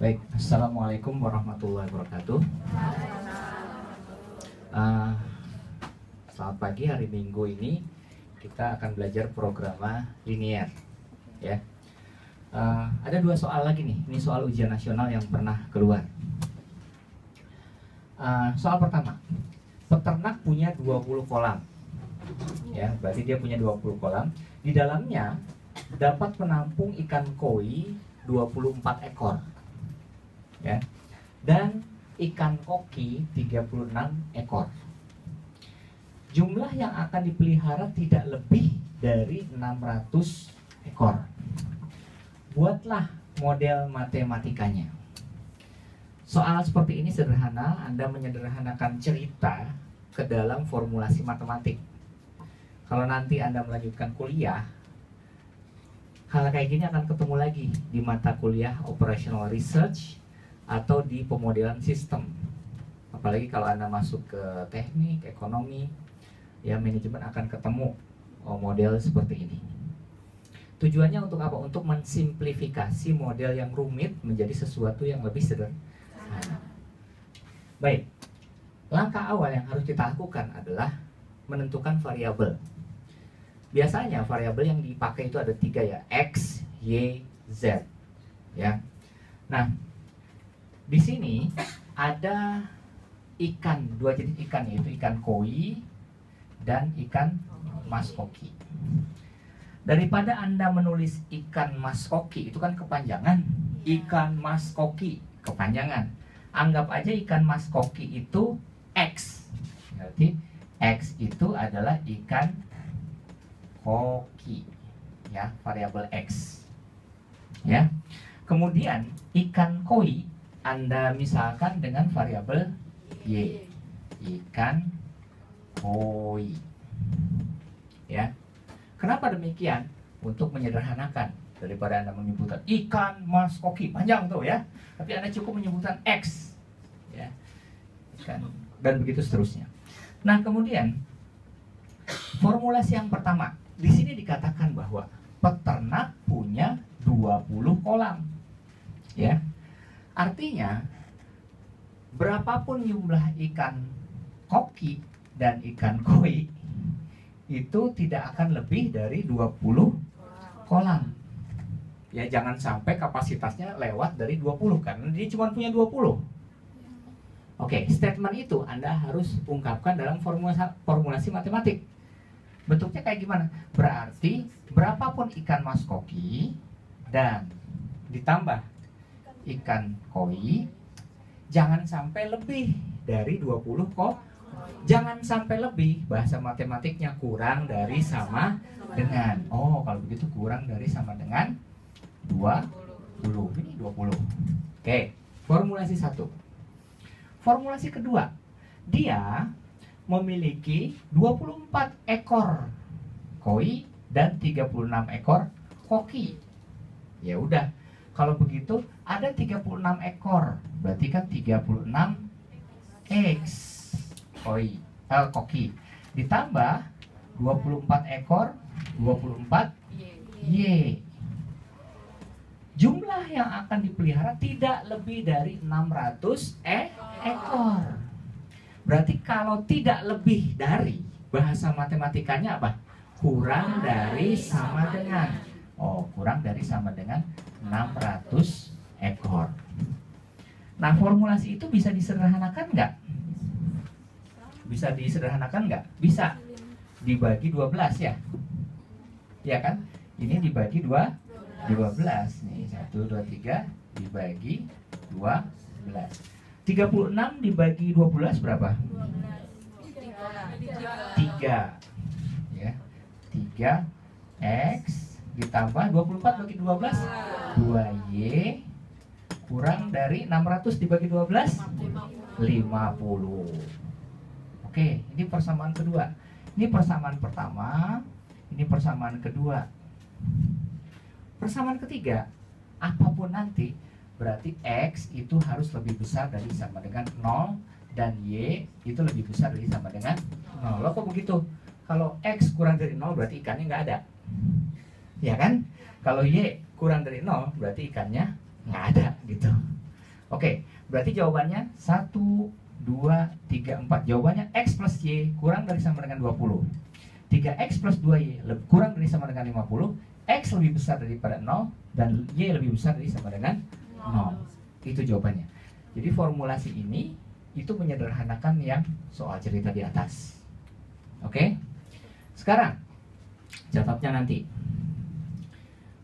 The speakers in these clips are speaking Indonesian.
Baik, Assalamualaikum warahmatullahi wabarakatuh. Selamat pagi, hari Minggu ini kita akan belajar programa linear. Ya, ada dua soal lagi nih. Ini soal ujian nasional yang pernah keluar. Soal pertama, peternak punya 20 kolam. Ya, berarti dia punya 20 kolam. Di dalamnya dapat menampung ikan koi 24 ekor. Ya. Dan ikan koki 36 ekor. Jumlah yang akan dipelihara tidak lebih dari 600 ekor. Buatlah model matematikanya. Soal seperti ini sederhana, Anda menyederhanakan cerita ke dalam formulasi matematik. Kalau nanti Anda melanjutkan kuliah, hal kayak gini akan ketemu lagi di mata kuliah Operational Research atau di pemodelan sistem. Apalagi kalau Anda masuk ke teknik, ekonomi, ya manajemen akan ketemu model seperti ini. Tujuannya untuk apa? Untuk mensimplifikasi model yang rumit menjadi sesuatu yang lebih sederhana. Baik, langkah awal yang harus kita lakukan adalah menentukan variabel. Biasanya variabel yang dipakai itu ada 3 ya, X, Y, Z. Ya. Nah, di sini ada ikan, 2 jenis ikan, yaitu ikan koi dan ikan mas koki. Daripada Anda menulis ikan mas koki, itu kan kepanjangan. Ikan mas koki, kepanjangan. Anggap aja ikan mas koki itu X. Berarti X itu adalah ikan koki. Ya, variabel X. Ya. Kemudian ikan koi Anda misalkan dengan variabel Y, ikan koi. Ya. Kenapa demikian? Untuk menyederhanakan, daripada Anda menyebutkan ikan mas koki, panjang tuh ya. Tapi Anda cukup menyebutkan X, ya. Ikan, dan begitu seterusnya. Nah, kemudian formulasi yang pertama, di sini dikatakan bahwa peternak punya 20 kolam. Ya. Artinya, berapapun jumlah ikan koki dan ikan koi itu tidak akan lebih dari 20 kolam. Ya, jangan sampai kapasitasnya lewat dari 20, karena dia cuma punya 20. Oke, statement itu Anda harus ungkapkan dalam formulasi matematik. Bentuknya kayak gimana? Berarti berapapun ikan mas koki dan ditambah ikan koi, jangan sampai lebih dari 20 kok. Jangan sampai lebih, bahasa matematiknya kurang dari sama dengan. Oh, kalau begitu kurang dari sama dengan 20. Ini 20. Oke, formulasi 1. Formulasi kedua, dia memiliki 24 ekor koi dan 36 ekor koki. Ya udah, kalau begitu ada 36 ekor, berarti kan 36 X koi, koki, ditambah 24 ekor 24 Y. Jumlah yang akan dipelihara tidak lebih dari 600 ekor. Berarti kalau tidak lebih dari, bahasa matematikanya apa? Kurang dari sama dengan. Oh, kurang dari sama dengan 600 ekor. Nah, formulasi itu bisa disederhanakan nggak? Bisa disederhanakan nggak? Bisa. Dibagi 12 ya. Ya kan? Ini dibagi 12. Nih, 1, 2, 3 dibagi 12. 36 dibagi 12 berapa? 3. Ya. 3 X ditambah 24 bagi 12 2Y kurang dari 600 dibagi 12 50. Oke, ini persamaan kedua. Ini persamaan pertama, ini persamaan kedua. Persamaan ketiga, apapun nanti, berarti X itu harus lebih besar dari sama dengan 0 dan Y itu lebih besar dari sama dengan 0. Loh, kok begitu? Kalau X kurang dari 0 berarti ikannya nggak ada. Ya kan? Kalau Y kurang dari 0 berarti ikannya nggak ada gitu. Oke, berarti jawabannya 1, 2, 3, 4. Jawabannya X plus Y kurang dari sama dengan 20. 3X plus 2Y kurang dari sama dengan 50. X lebih besar daripada 0 dan Y lebih besar dari sama dengan 0. Itu jawabannya. Jadi formulasi ini itu menyederhanakan yang soal cerita di atas. Oke? Sekarang catatnya nanti.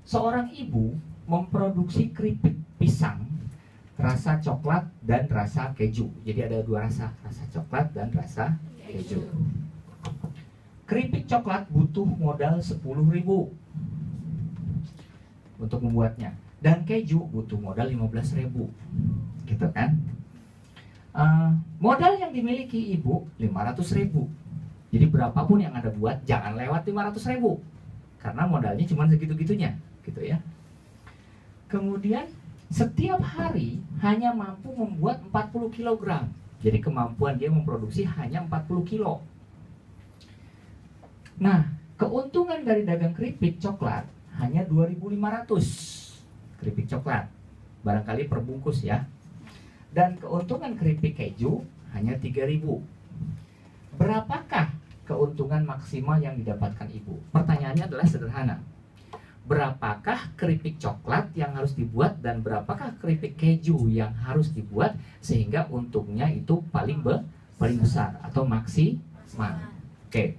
Seorang ibu memproduksi keripik pisang rasa coklat dan rasa keju. Jadi ada dua rasa coklat dan rasa keju. Keripik coklat butuh modal 10.000 untuk membuatnya, dan keju butuh modal 15.000, gitu kan? Modal yang dimiliki ibu 500.000. Jadi berapapun yang Anda buat jangan lewat 500.000, karena modalnya cuma segitu-gitunya, gitu ya. Kemudian setiap hari hanya mampu membuat 40 kg. Jadi kemampuan dia memproduksi hanya 40 kilo. Nah, keuntungan dari dagang keripik coklat hanya 2.500 keripik coklat. Barangkali perbungkus ya. Dan keuntungan keripik keju hanya 3.000. Berapakah keuntungan maksimal yang didapatkan ibu? Pertanyaannya adalah sederhana. Berapakah keripik coklat yang harus dibuat dan berapakah keripik keju yang harus dibuat sehingga untungnya itu paling besar atau maksimal? Oke.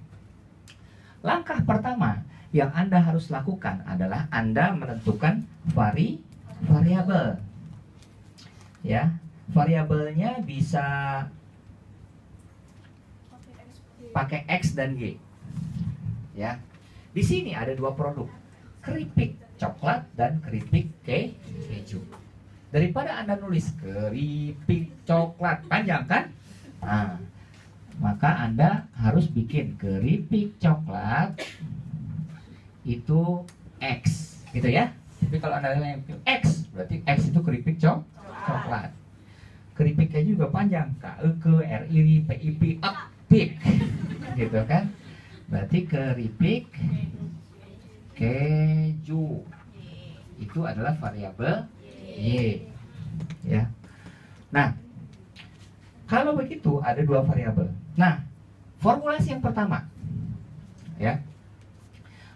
Langkah pertama yang Anda harus lakukan adalah Anda menentukan variabel. Ya, variabelnya bisa pakai X dan Y. Ya. Di sini ada dua produk, keripik coklat dan keripik keju. Daripada Anda nulis keripik coklat panjang kan? Nah, maka Anda harus bikin keripik coklat itu X, gitu ya. Tapi kalau Anda nempel X, berarti X itu keripik coklat. Keripik keju juga panjang, KEKRIPIP pik, gitu kan? Berarti keripik keju itu adalah variabel Y, ya. Nah, kalau begitu ada dua variabel. Nah, formulasi yang pertama, ya,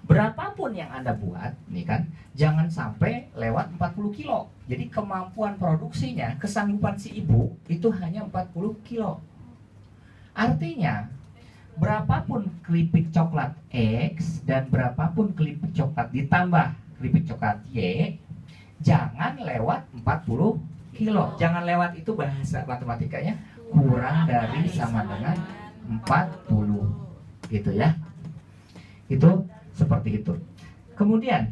berapapun yang Anda buat, nih kan, jangan sampai lewat 40 kilo. Jadi kemampuan produksinya, kesanggupan si ibu itu hanya 40 kilo. Artinya berapapun keripik coklat X dan berapapun keripik coklat ditambah keripik coklat Y, jangan lewat 40 kilo. Jangan lewat itu bahasa matematikanya kurang dari sama dengan 40, gitu ya. Itu seperti itu. Kemudian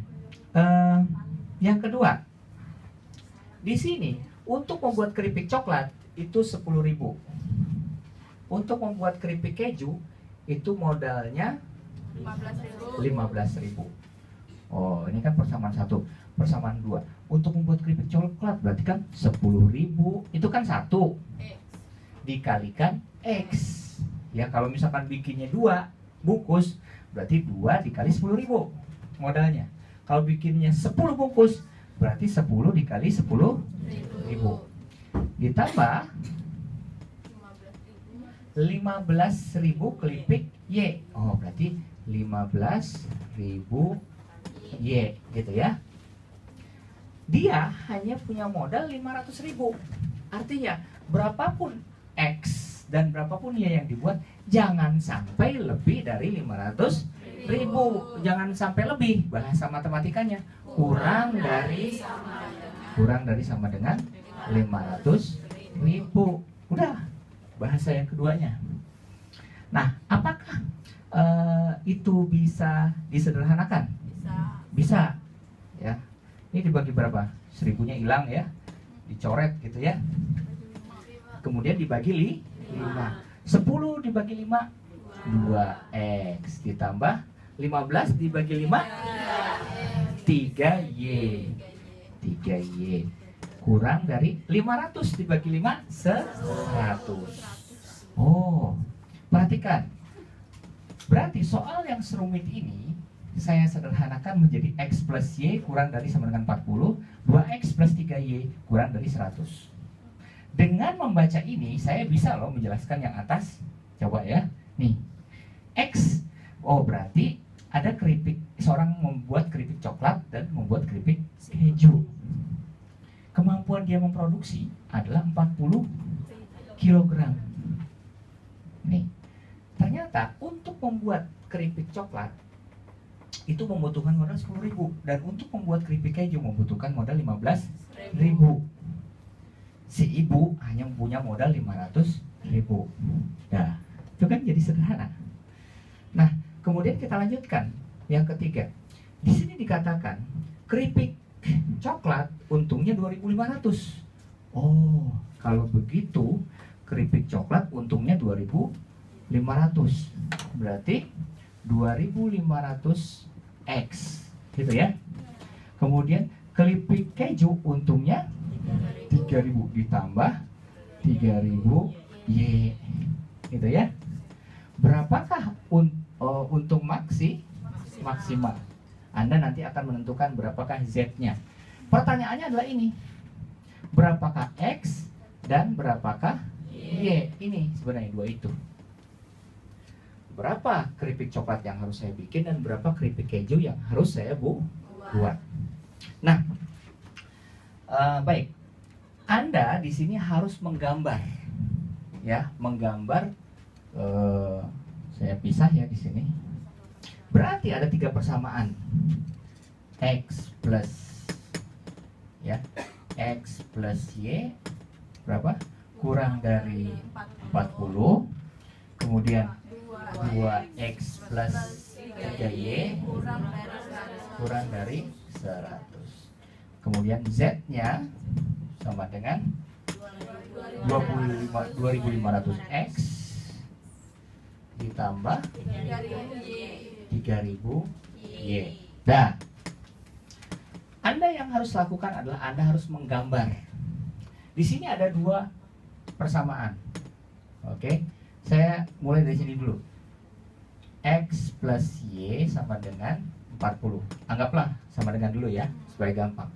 yang kedua, di sini untuk membuat keripik coklat itu 10.000. Untuk membuat keripik keju itu modalnya 15.000. Oh, ini kan persamaan 1, persamaan 2. Untuk membuat keripik coklat berarti kan 10.000. Itu kan 1 dikalikan X. Ya, kalau misalkan bikinnya 2 bungkus, berarti 2 dikali 10.000 modalnya. Kalau bikinnya 10 bungkus, berarti 10 dikali 10.000. Ditambah 15.000 keripik Y. Oh, berarti 15.000 Y, gitu ya. Dia hanya punya modal 500.000. Artinya berapapun X dan berapapun Y yang dibuat, jangan sampai lebih dari 500.000. Jangan sampai lebih, bahasa matematikanya kurang dari sama dengan 500.000. Udah, bahasa yang keduanya. Nah, apakah itu bisa disederhanakan? Bisa. Ya. Ini dibagi berapa? 1.000-nya hilang ya, dicoret gitu ya. Kemudian dibagi 5. 10 dibagi 5 2X ditambah 15 dibagi 5 3Y. 3Y kurang dari 500 dibagi 5 100. Oh, perhatikan. Berarti soal yang serumit ini saya sederhanakan menjadi X plus Y kurang dari sama dengan 40, 2X plus 3Y kurang dari 100. Dengan membaca ini, saya bisa loh menjelaskan yang atas. Coba ya. Nih, X. Oh, berarti ada keripik. Seorang membuat keripik coklat dan membuat keripik keju. Kemampuan dia memproduksi adalah 40 kg. Nih, ternyata untuk membuat keripik coklat itu membutuhkan modal 10.000, dan untuk membuat keripik keju membutuhkan modal 15.000. Si ibu hanya punya modal 500.000. Nah, itu kan jadi sederhana. Nah, kemudian kita lanjutkan yang ketiga. Di sini dikatakan keripik coklat untungnya 2.500. Oh, kalau begitu keripik coklat untungnya 2.500. Berarti 2.500 X, gitu ya. Kemudian keripik keju untungnya 3.000 ditambah 3.000 Y, gitu ya. Berapakah untung maksimal? Anda nanti akan menentukan berapakah Z-nya. Pertanyaannya adalah ini, berapakah X dan berapakah Y? Ini sebenarnya dua itu. Berapa keripik coklat yang harus saya bikin dan berapa keripik keju yang harus saya buat. Nah, baik. Anda di sini harus menggambar, ya, menggambar. Saya pisah ya di sini. Berarti ada 3 persamaan. X plus, ya, X plus Y berapa? Kurang dari 40. Kemudian 2X plus 3Y kurang dari 100. Kemudian Z-nya sama dengan 2.500X ditambah 3.000 Y. Nah, Anda yang harus lakukan adalah Anda harus menggambar. Di sini ada 2 persamaan. Oke, saya mulai dari sini dulu. X plus Y sama dengan 40. Anggaplah sama dengan dulu ya, supaya gampang.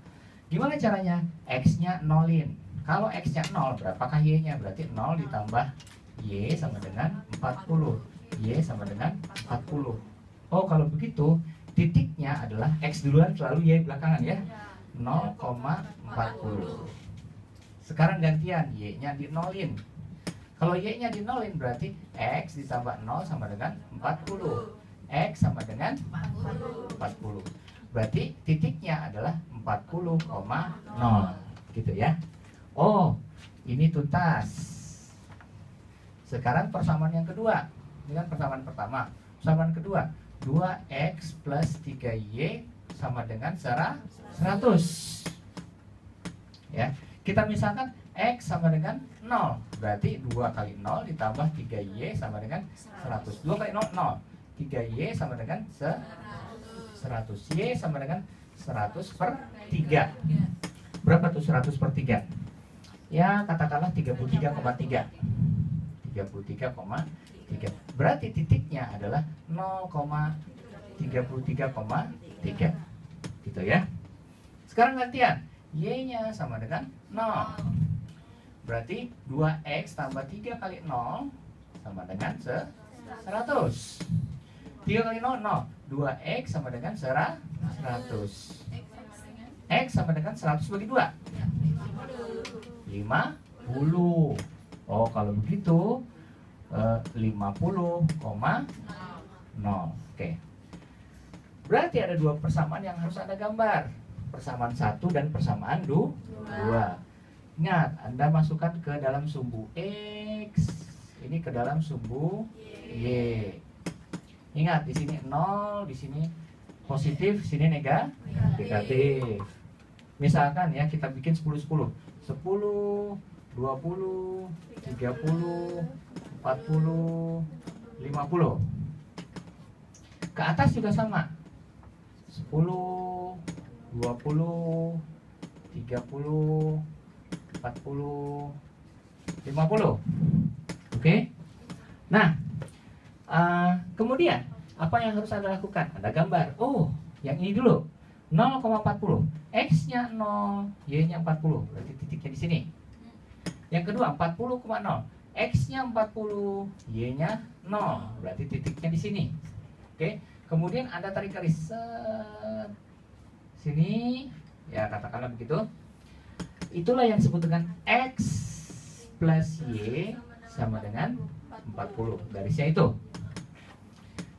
Gimana caranya? X-nya nolin. Kalau X-nya 0, berapakah Y-nya? Berarti 0 ditambah Y sama dengan 40. Y sama dengan 40. Oh, kalau begitu, titiknya adalah X duluan selalu Y belakangan ya. 0,40. Sekarang gantian, Y-nya dinolin. Kalau Y-nya dinolin berarti X ditambah 0 sama dengan 40. X sama dengan 40. Berarti titiknya adalah 40,0. Gitu ya. Oh, ini tuntas. Sekarang persamaan yang kedua. Ini kan persamaan pertama. Persamaan kedua, 2X plus 3Y sama dengan 100. Ya, kita misalkan X sama dengan 0. Berarti 2 kali 0 ditambah 3Y sama dengan 100. 2 kali 0, 0. 3Y sama dengan 100. Y sama dengan 100 per 3. Berapa tuh 100 per 3? Ya, katakanlah 33,3. 33,3. Berarti titiknya adalah 0,33,3. Gitu ya. Sekarang gantian. Y-nya sama dengan 0. Berarti 2X tambah 3 kali 0 sama dengan 100. 3 kali 0, 0. 2X sama dengan 100. X sama dengan 100 bagi 2. 50. Oh, kalau begitu 50,0. Oke. Berarti ada 2 persamaan yang harus Anda gambar. Persamaan 1 dan persamaan 2. Ingat, Anda masukkan ke dalam sumbu X, ini ke dalam sumbu Y. Ingat, di sini 0, di sini positif, di sini negatif. Misalkan ya, kita bikin 10, 20, 30, 40, 50. Ke atas juga sama. 10, 20, 30, 40, 50. Oke. Nah, kemudian apa yang harus Anda lakukan? Anda gambar. Oh, yang ini dulu. 0,40. X-nya 0, Y-nya 40. Berarti titiknya di sini. Yang kedua 40,0. X-nya 40, Y-nya 0. Berarti titiknya di sini. Oke. Kemudian Anda tarik garis set sini, ya katakanlah begitu. Itulah yang disebut dengan X plus Y sama dengan 40. Garisnya itu.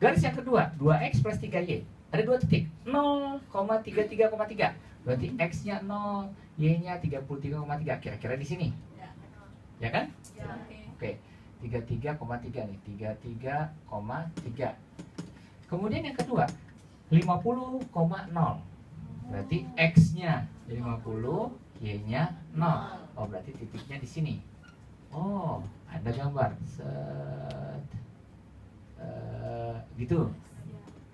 Garis yang kedua, 2X plus 3Y. Ada dua titik, 0,33,3. Berarti X-nya 0, Y-nya 33,3. Kira-kira di sini. Ya kan? Oke. 33,3 nih, 33,3. Kemudian yang kedua 50,0. Berarti X-nya 50, Y-nya 0. Oh, berarti titiknya di sini. Oh, ada gambar. Set. Gitu.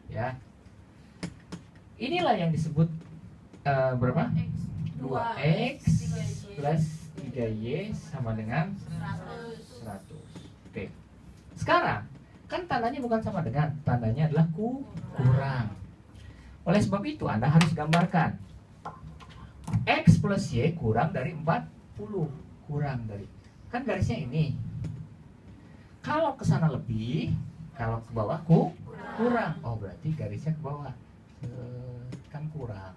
Ya. Inilah yang disebut berapa? 2X plus 3Y sama dengan 100. Oke. Sekarang kan tandanya bukan sama dengan, tandanya adalah kurang. Oleh sebab itu Anda harus gambarkan X plus Y kurang dari 40. Kurang dari, kan garisnya ini. Kalau ke sana lebih, kalau ke bawah kurang. Oh, berarti garisnya ke bawah. Kan kurang.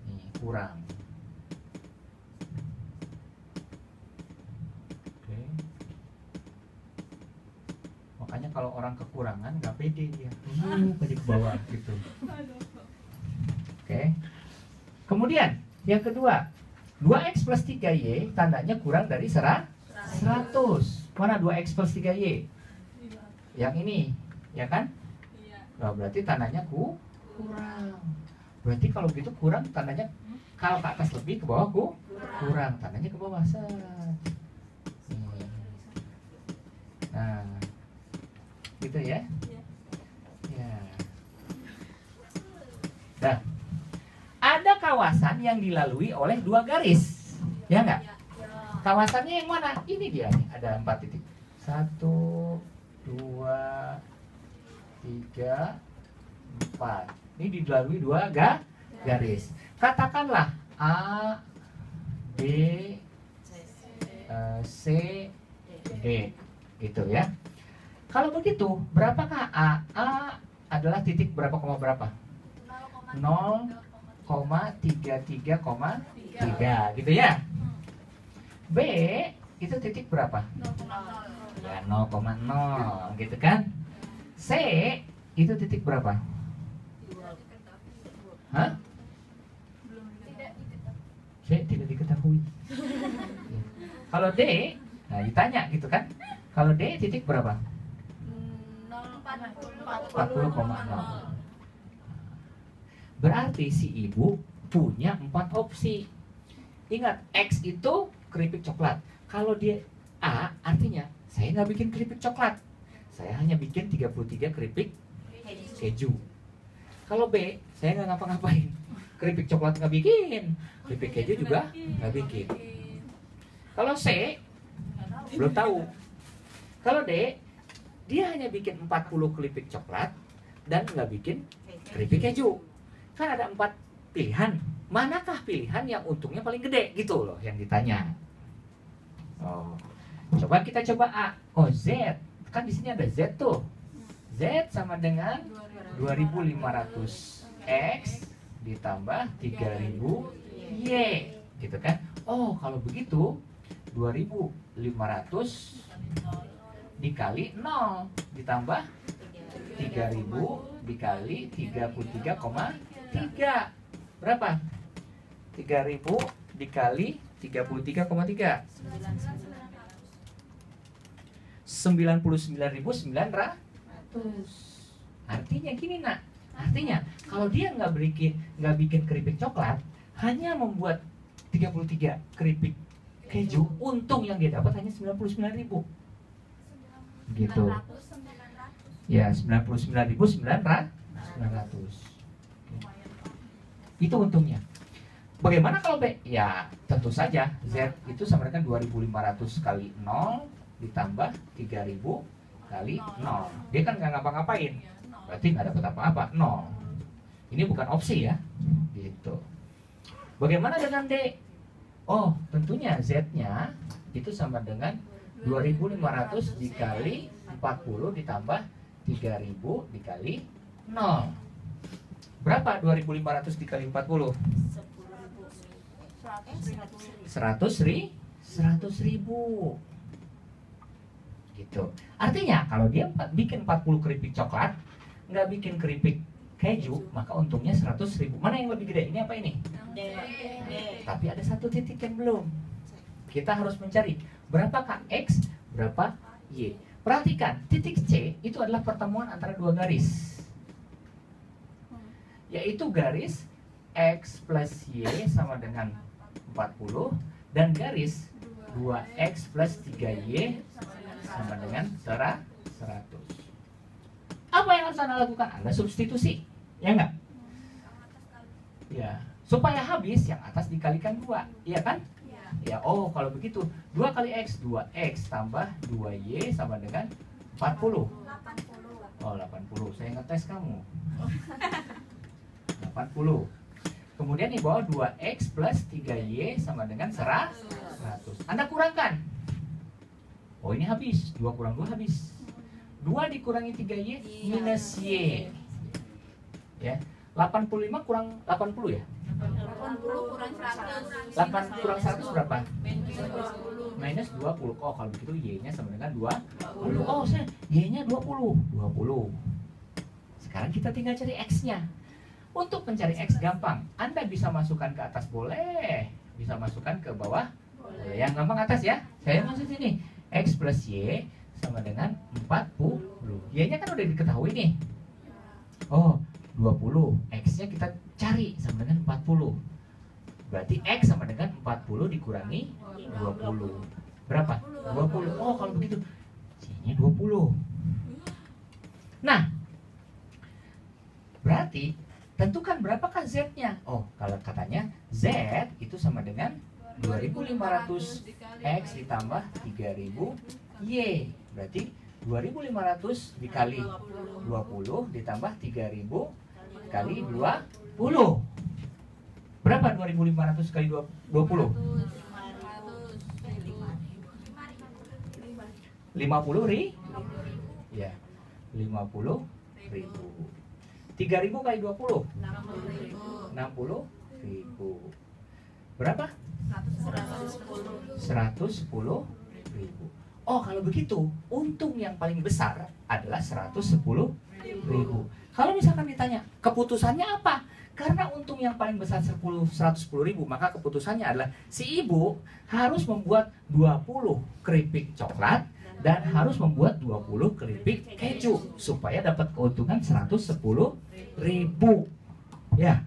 Nih, kurang. Oke. Makanya kalau orang kekurangan nggak pede dia, pede ke bawah gitu. Oke. Kemudian yang kedua, 2X plus 3Y tandanya kurang dari 100. Mana 2X plus 3Y? Yang ini, ya kan? Nah, berarti tandanya kurang. Berarti kalau gitu kurang tandanya, kalau ke atas lebih, ke bawah kurang. Tandanya ke bawah. Nah, gitu ya. Ya. Nah, ada kawasan yang dilalui oleh dua garis, ya nggak? Kawasannya yang mana? Ini dia nih, ada 4 titik. 1, 2, 3, 4. Ini dilalui dua garis. Katakanlah A, B, C, D, gitu ya. Kalau begitu, berapakah A? A adalah titik berapa koma berapa? 0,33,3 gitu ya. B itu titik berapa? Ya 0,0 gitu kan. C itu titik berapa? Hah? C tidak diketahui. Kalau D, nah ditanya gitu kan. Kalau D titik berapa? 40,0. Berarti si ibu punya 4 opsi. Ingat, X itu keripik coklat. Kalau dia A, artinya saya nggak bikin keripik coklat, saya hanya bikin 33 keripik keju. Kalau B, saya nggak ngapa-ngapain, keripik coklat nggak bikin, keripik keju juga nggak bikin. Kalau C, belum tahu. Kalau D, dia hanya bikin 40 keripik coklat dan nggak bikin keripik keju. Kan ada 4 pilihan. Manakah pilihan yang untungnya paling gede gitu loh yang ditanya. Oh, coba kita coba A. Oh, Z. Kan di sini ada Z tuh. Z sama dengan 2500 X ditambah 3000 Y gitu kan. Oh, kalau begitu 2500 dikali 0 ditambah 3000 dikali 33,3. Berapa? 3000 dikali 33,3. 99.900. Artinya gini nak. Artinya kalau dia nggak bikin keripik coklat, hanya membuat 33 keripik keju, untung yang dia dapat hanya 99.000. Gitu. Ya, 99.900. Itu untungnya. Bagaimana kalau B? Ya, tentu saja Z itu sama dengan 2500 kali 0 ditambah 3000 kali 0. Dia kan nggak ngapa-ngapain, berarti nggak dapat apa-apa, 0. Ini bukan opsi ya, gitu. Bagaimana dengan D? Oh, tentunya Z-nya itu sama dengan 2.500 dikali 40 ditambah 3.000 dikali 0. Berapa 2.500 dikali 40? 100.000. Gitu. Artinya kalau dia bikin 40 keripik coklat, nggak bikin keripik keju, maka untungnya 100.000. Mana yang lebih gede? Ini apa ini? D. Tapi ada satu titik yang belum. Kita harus mencari berapakah X, berapa Y. Perhatikan, titik C itu adalah pertemuan antara dua garis, yaitu garis X plus Y sama dengan 40 dan garis 2X plus 3Y sama dengan 100. Apa yang harus Anda lakukan? Anda substitusi, ya enggak? Ya, supaya habis yang atas dikalikan 2, iya kan? Ya, oh kalau begitu 2 kali X, 2X tambah 2Y sama dengan 40. Oh 80, saya ngetes kamu. 80. Kemudian di bawah 2X plus 3Y sama dengan 100. Anda kurangkan. Oh ini habis, 2 kurang 2 habis. 2 dikurangi 3Y minus Y. Ya, 85 kurang 80 ya? 80 kurang 100. 8 kurang 100 berapa? Minus 20. Oh kalau begitu Y-nya sama dengan 20. Oh saya Y-nya 20. Sekarang kita tinggal cari X-nya. Untuk mencari X gampang. Anda bisa masukkan ke atas boleh, bisa masukkan ke bawah boleh. Yang gampang atas ya. Saya masuk sini. X plus Y sama dengan 40. Y-nya kan udah diketahui nih. Oh 20. X-nya kita cari sama dengan 40. Berarti X sama dengan 40 dikurangi 20. Berapa? 20. Oh kalau begitu Y-nya 20. Nah, berarti tentukan berapakah Z-nya. Oh kalau katanya Z itu sama dengan 2.500 X ditambah 3.000 Y. Berarti 2.500 dikali 20 ditambah 3.000 kali 20. Berapa 2.500 kali 20? 50.000. Ya, 50.000. 3.000 kali 20? 60.000. Berapa? 110.000. Oh kalau begitu untung yang paling besar adalah 110.000. Kalau misalkan ditanya keputusannya apa? Karena untung yang paling besar 110.000, maka keputusannya adalah si ibu harus membuat 20 keripik coklat dan harus membuat 20 keripik keju supaya dapat keuntungan 110.000. Ya,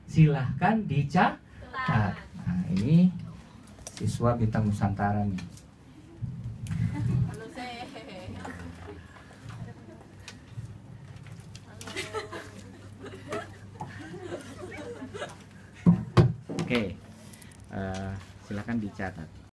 silahkan dicatat. Nah, ini siswa bintang Nusantara nih. Oke, silakan dicatat.